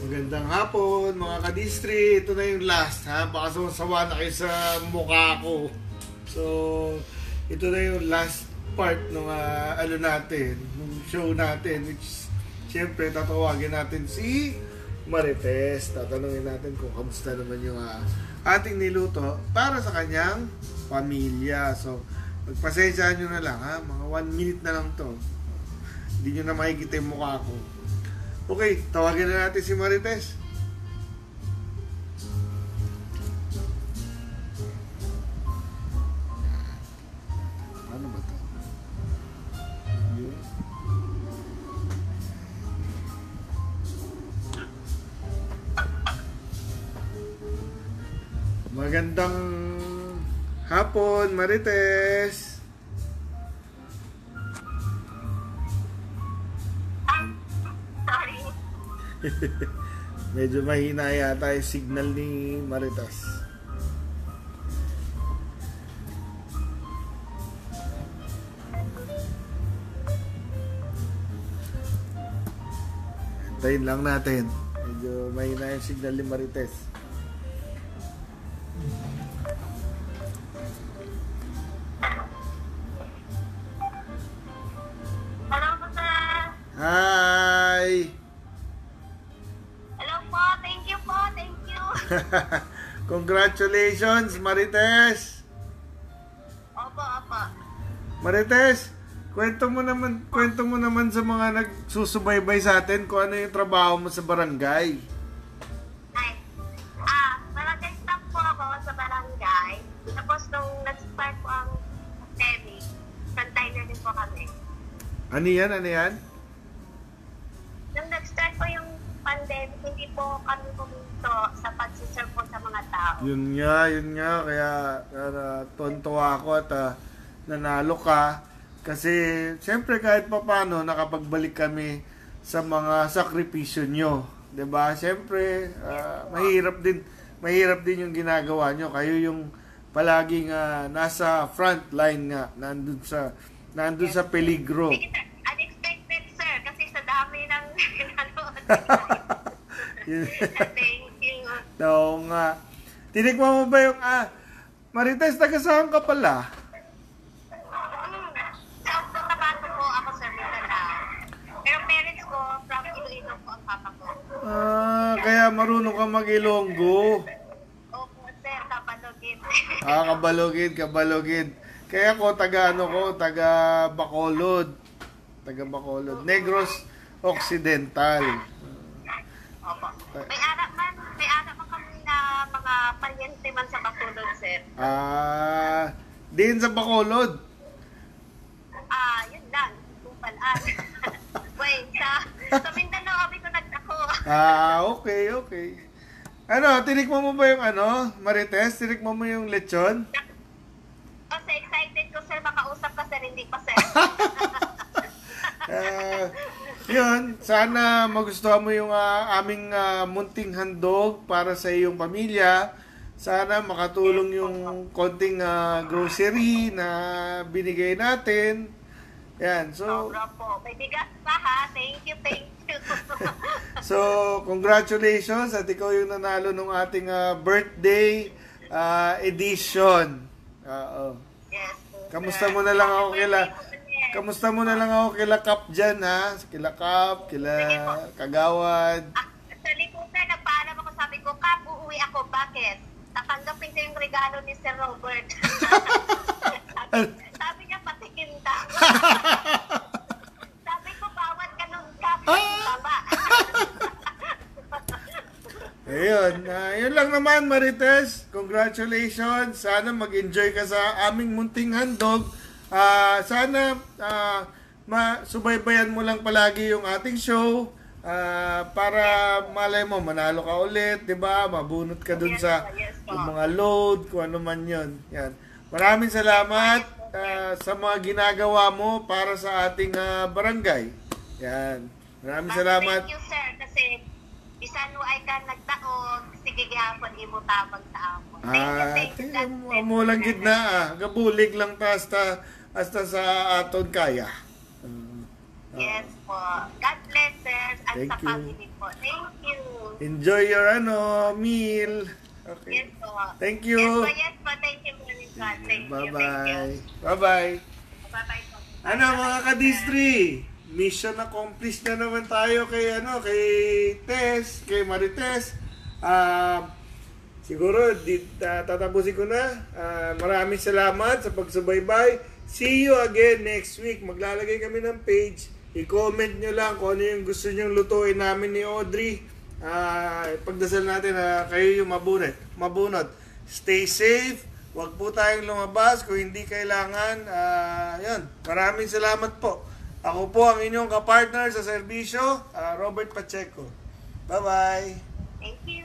Magandang hapon mga kadistri. Ito na yung last ha. Baka sumasawa na kayo sa mukha ko. So, ito na yung last part ng ano natin, ng show natin, which siyempre tatawagin natin si Marites. Tatanungin natin kung kamusta naman yung ating niluto para sa kanyang pamilya. So, magpasensyahan nyo na lang ha. Mga 1 minute na lang to. Hindi nyo na makikita yung mukha ko. Okay, tawagin na natin si Marites. Ano ba ito? Magandang hapon, Marites. Medyo mahina yata yung signal ni Marites. Hintayin lang natin. Medyo mahina yung signal ni Marites. Hello po, sir. Hi! Congratulations, Marites. Opo. Marites, kwento mo naman sa mga nagsusubaybay sa atin kung ano yung trabaho mo sa barangay. Ay, barangay staff po ako sa barangay. Tapos nung nag-start po ang pandemic, container din po kami. Ano yan? Nung nag-start po yung pandemic, hindi po kami pumunto sa pag-serve po sa mga tao. Yun nga. Kaya tontuwa ako at nanalo ka. Kasi, siyempre kahit papano, nakapagbalik kami sa mga sakripisyo nyo. 'Di ba? Siyempre, mahirap din yung ginagawa nyo. Kayo yung palaging nasa front line nga, nandun sa peligro. Unexpected, sir, kasi sa dami ng nanood. Thank you. Oo nga. Tinikman mo ba yung Marites, taga-saan ka pala? Sa Cotabato po ako, sir, Mindanao. Pero parents ko, from Iloilo po ang papa ko. Kaya marunong ka mag-Ilonggo. Opo, sir, Kabalogid. Kabalogid. Kaya ko, taga Bacolod. Negros Occidental. Opo. May anak man kami na mga paryente man sa Bacolod, sir. Din sa Bacolod. Yun lang. Tupalan. Wait, sa Mindanao kami ko nagtako. Okay. Tinikman mo ba yung Marites? Tinikman mo yung lechon? Kasi excited ko, sir, makausap ka, sir, hindi pa, sir. Yun, sana magustuhan mo yung aming munting handog para sa iyong pamilya. Sana makatulong yung konting grocery na binigay natin. Yan, so... Sobra po. May bigas pa, ha? Thank you. So, congratulations at ikaw yung nanalo ng ating birthday edition. Yes, Kamusta mo na lang ako kila Kap dyan, ha? Kila Kap, kila Kagawad. Actually po, sir, nagpaalam ako, sabi ko, Kap, uuwi ako. Bakit? Tatanggapin ko yung regalo ni Sir Robert. sabi niya, patikin ka. Sabi ko, bawat ka nung Kap. Baba. Ayun. Yun lang naman, Marites. Congratulations. Sana mag-enjoy ka sa aming munting handog. Sana subaybayan mo lang palagi yung ating show para malay mo manalo ka ulit, 'di ba? Mabunot ka dun sa yung mga load, kung ano man 'yon. Yan. Maraming salamat sa mga ginagawa mo para sa ating barangay. Yan. Maraming salamat. Thank you, sir, kasi bisan mo ay ka nagtaog, sige gyapon imo tabang sa amon. Thank you. Amo lang gid na gabulig lang ta hasta sa aton kaya. Yes po. God bless, sir, at Thank sa you. family po. Thank you. Enjoy your meal. Okay. Yes po. Thank you. Yes po. Thank you very much. Thank you. Bye-bye. Bye-bye. Bye-bye po. Ano mga ka-distri? Mission accomplished na naman tayo kay kay Tess, kay Marites. Siguro tatapusin ko na. Maraming salamat sa pagsubaybay. See you again next week. Maglalagay kami ng page. I-comment nyo lang kung ano yung gusto nyong lutuin namin ni Audrey. Pagdasal natin na kayo yung mabunot. Stay safe. Huwag po tayong lumabas kung hindi kailangan. Yun. Maraming salamat po. Ako po ang inyong kapartner sa serbisyo, Robert Pacheco. Bye-bye. Thank you.